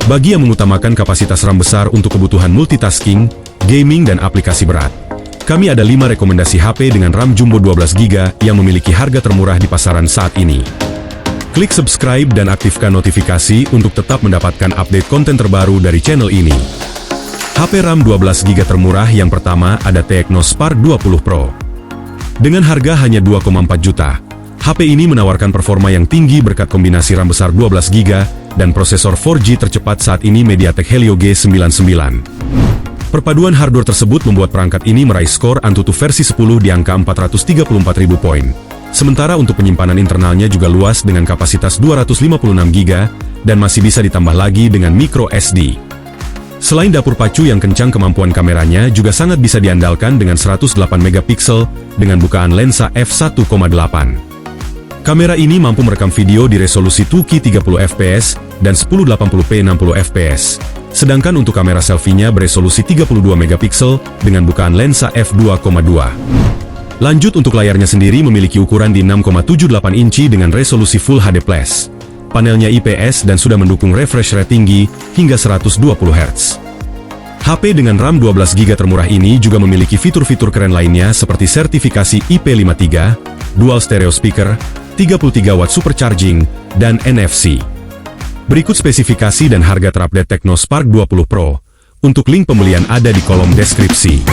Bagi yang mengutamakan kapasitas RAM besar untuk kebutuhan multitasking, gaming, dan aplikasi berat, kami ada 5 rekomendasi HP dengan RAM jumbo 12GB yang memiliki harga termurah di pasaran saat ini. Klik subscribe dan aktifkan notifikasi untuk tetap mendapatkan update konten terbaru dari channel ini. HP RAM 12GB termurah yang pertama ada Tecno Spark 20 Pro. Dengan harga hanya 2,4 juta, HP ini menawarkan performa yang tinggi berkat kombinasi RAM besar 12GB dan prosesor 4G tercepat saat ini MediaTek Helio G99. Perpaduan hardware tersebut membuat perangkat ini meraih skor Antutu versi 10 di angka 434.000 poin. Sementara untuk penyimpanan internalnya juga luas dengan kapasitas 256GB dan masih bisa ditambah lagi dengan micro SD. Selain dapur pacu yang kencang, kemampuan kameranya juga sangat bisa diandalkan dengan 108MP dengan bukaan lensa f1.8. Kamera ini mampu merekam video di resolusi 2K 30fps dan 1080p 60fps. Sedangkan untuk kamera selfie-nya beresolusi 32MP dengan bukaan lensa f2.2. Lanjut, untuk layarnya sendiri memiliki ukuran di 6,78 inci dengan resolusi Full HD+. Panelnya IPS dan sudah mendukung refresh rate tinggi hingga 120Hz. HP dengan RAM 12GB termurah ini juga memiliki fitur-fitur keren lainnya seperti sertifikasi IP53, dual stereo speaker, 33W supercharging, dan NFC. Berikut spesifikasi dan harga terupdate Tecno Spark 20 Pro. Untuk link pembelian ada di kolom deskripsi.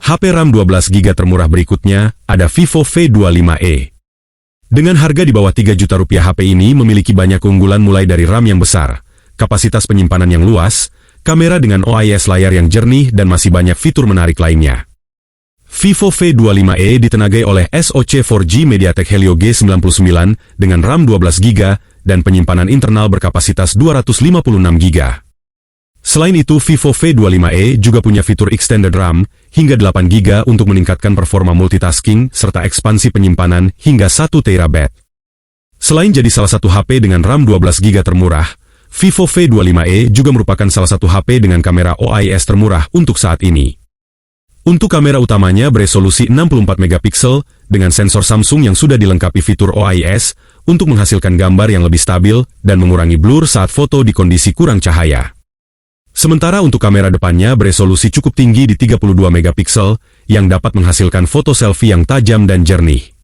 HP RAM 12GB termurah berikutnya ada Vivo V25e. Dengan harga di bawah 3 juta rupiah, HP ini memiliki banyak keunggulan mulai dari RAM yang besar, kapasitas penyimpanan yang luas, kamera dengan OIS layar yang jernih, dan masih banyak fitur menarik lainnya. Vivo V25e ditenagai oleh SoC 4G MediaTek Helio G99 dengan RAM 12GB dan penyimpanan internal berkapasitas 256GB. Selain itu, Vivo V25e juga punya fitur extended RAM hingga 8GB untuk meningkatkan performa multitasking serta ekspansi penyimpanan hingga 1TB. Selain jadi salah satu HP dengan RAM 12GB termurah, Vivo V25e juga merupakan salah satu HP dengan kamera OIS termurah untuk saat ini. Untuk kamera utamanya beresolusi 64MP dengan sensor Samsung yang sudah dilengkapi fitur OIS untuk menghasilkan gambar yang lebih stabil dan mengurangi blur saat foto di kondisi kurang cahaya. Sementara untuk kamera depannya beresolusi cukup tinggi di 32MP yang dapat menghasilkan foto selfie yang tajam dan jernih.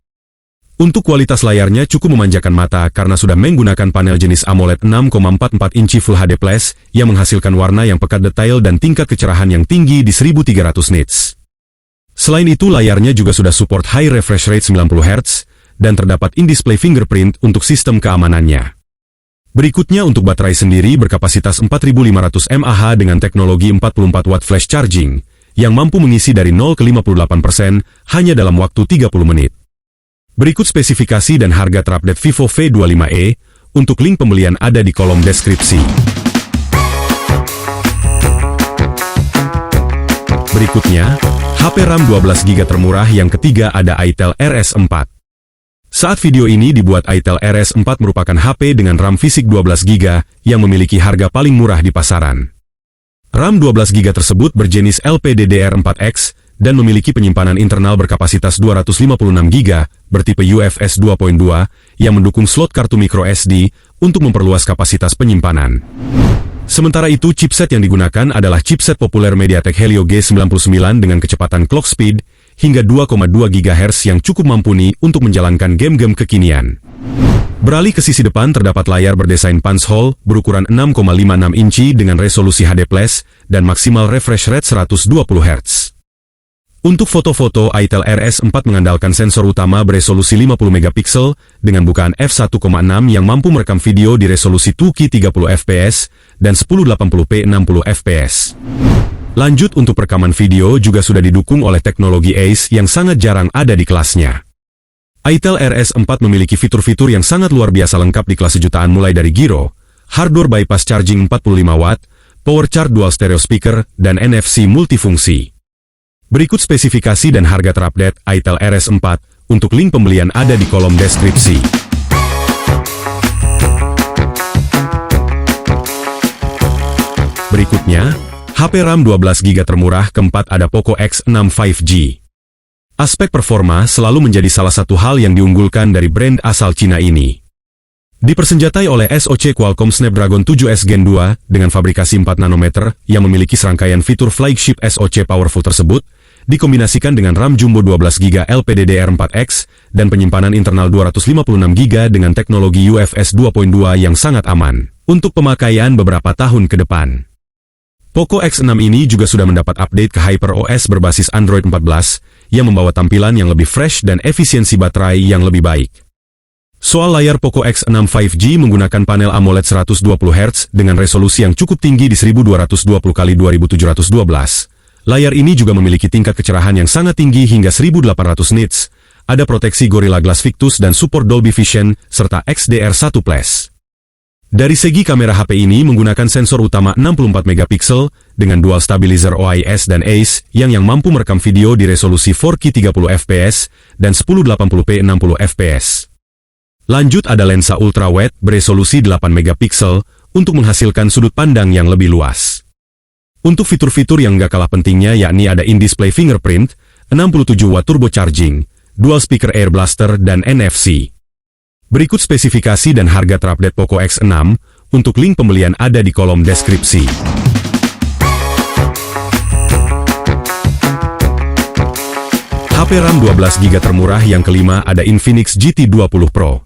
Untuk kualitas layarnya cukup memanjakan mata karena sudah menggunakan panel jenis AMOLED 6,44 inci Full HD+, yang menghasilkan warna yang pekat, detail, dan tingkat kecerahan yang tinggi di 1300 nits. Selain itu, layarnya juga sudah support high refresh rate 90Hz, dan terdapat in-display fingerprint untuk sistem keamanannya. Berikutnya untuk baterai sendiri berkapasitas 4500 mAh dengan teknologi 44W flash charging, yang mampu mengisi dari 0 ke 58% hanya dalam waktu 30 menit. Berikut spesifikasi dan harga terupdate Vivo V25e. Untuk link pembelian ada di kolom deskripsi. Berikutnya, HP RAM 12GB termurah yang ketiga ada Itel RS4. Saat video ini dibuat, Itel RS4 merupakan HP dengan RAM fisik 12GB yang memiliki harga paling murah di pasaran. RAM 12GB tersebut berjenis LPDDR4X dan memiliki penyimpanan internal berkapasitas 256GB bertipe UFS 2.2 yang mendukung slot kartu micro SD untuk memperluas kapasitas penyimpanan. Sementara itu, chipset yang digunakan adalah chipset populer MediaTek Helio G99 dengan kecepatan clock speed hingga 2,2 GHz yang cukup mumpuni untuk menjalankan game-game kekinian. Beralih ke sisi depan, terdapat layar berdesain punch hole berukuran 6,56 inci dengan resolusi HD+, dan maksimal refresh rate 120Hz. Untuk foto-foto, Itel RS4 mengandalkan sensor utama beresolusi 50MP dengan bukaan f1.6 yang mampu merekam video di resolusi 2K 30fps dan 1080p 60fps. Lanjut, untuk rekaman video juga sudah didukung oleh teknologi ACE yang sangat jarang ada di kelasnya. Itel RS4 memiliki fitur-fitur yang sangat luar biasa lengkap di kelas sejutaan, mulai dari gyro, hardware bypass charging 45W, power charge dual stereo speaker, dan NFC multifungsi. Berikut spesifikasi dan harga terupdate Itel RS4. Untuk link pembelian ada di kolom deskripsi. Berikutnya, HP RAM 12GB termurah keempat ada Poco X6 5G. Aspek performa selalu menjadi salah satu hal yang diunggulkan dari brand asal Cina ini. Dipersenjatai oleh SoC Qualcomm Snapdragon 7S Gen 2 dengan fabrikasi 4 nanometer yang memiliki serangkaian fitur flagship SoC powerful tersebut, dikombinasikan dengan RAM jumbo 12GB LPDDR4X dan penyimpanan internal 256GB dengan teknologi UFS 2.2 yang sangat aman untuk pemakaian beberapa tahun ke depan. Poco X6 ini juga sudah mendapat update ke HyperOS berbasis Android 14 yang membawa tampilan yang lebih fresh dan efisiensi baterai yang lebih baik. Soal layar Poco X6 5G menggunakan panel AMOLED 120Hz dengan resolusi yang cukup tinggi di 1220x2712. Layar ini juga memiliki tingkat kecerahan yang sangat tinggi hingga 1800 nits, ada proteksi Gorilla Glass Victus dan support Dolby Vision, serta XDR1+. Dari segi kamera HP ini menggunakan sensor utama 64 megapiksel dengan dual stabilizer OIS dan ACE yang mampu merekam video di resolusi 4K 30fps dan 1080p 60fps. Lanjut ada lensa ultrawide beresolusi 8 megapiksel untuk menghasilkan sudut pandang yang lebih luas. Untuk fitur-fitur yang gak kalah pentingnya yakni ada in-display fingerprint, 67 watt turbo charging, dual speaker air blaster dan NFC. Berikut spesifikasi dan harga terupdate Poco X6, untuk link pembelian ada di kolom deskripsi. HP RAM 12GB termurah yang kelima ada Infinix GT20 Pro.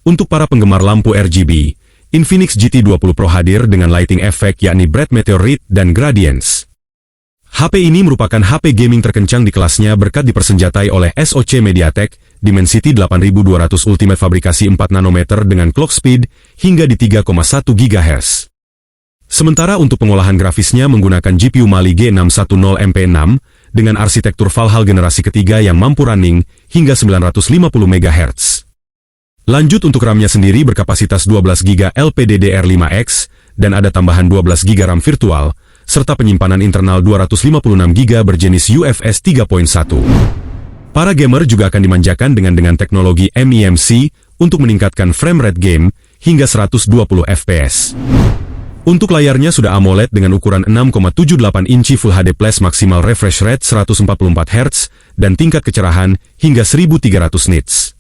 Untuk para penggemar lampu RGB, Infinix GT20 Pro hadir dengan lighting effect yakni Bright Meteorite dan Gradients. HP ini merupakan HP gaming terkencang di kelasnya berkat dipersenjatai oleh SoC MediaTek Dimensity 8200 Ultimate fabrikasi 4 nanometer dengan clock speed hingga di 3,1 GHz. Sementara untuk pengolahan grafisnya menggunakan GPU Mali G610 MP6 dengan arsitektur Valhalla generasi ketiga yang mampu running hingga 950 MHz. Lanjut untuk RAM-nya sendiri berkapasitas 12GB LPDDR5X dan ada tambahan 12GB RAM virtual, serta penyimpanan internal 256GB berjenis UFS 3.1. Para gamer juga akan dimanjakan dengan teknologi MEMC untuk meningkatkan frame rate game hingga 120 fps. Untuk layarnya sudah AMOLED dengan ukuran 6,78 inci Full HD Plus maksimal refresh rate 144Hz dan tingkat kecerahan hingga 1300 nits.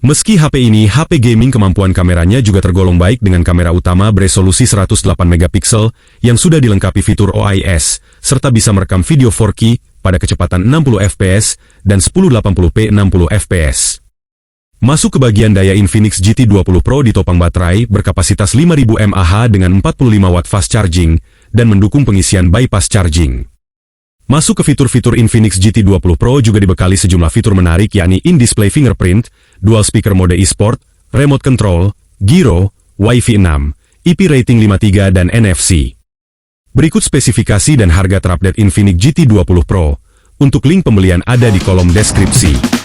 Meski HP ini HP gaming, kemampuan kameranya juga tergolong baik dengan kamera utama beresolusi 108 megapiksel yang sudah dilengkapi fitur OIS, serta bisa merekam video 4K pada kecepatan 60 fps dan 1080p 60 fps. Masuk ke bagian daya, Infinix GT20 Pro ditopang baterai berkapasitas 5000 mAh dengan 45 watt fast charging dan mendukung pengisian bypass charging. Masuk ke fitur-fitur Infinix GT20 Pro juga dibekali sejumlah fitur menarik yakni in-display fingerprint, dual speaker mode e-sport, remote control, gyro, Wi-Fi 6, IP rating 5.3 dan NFC. Berikut spesifikasi dan harga terupdate Infinix GT20 Pro. Untuk link pembelian ada di kolom deskripsi.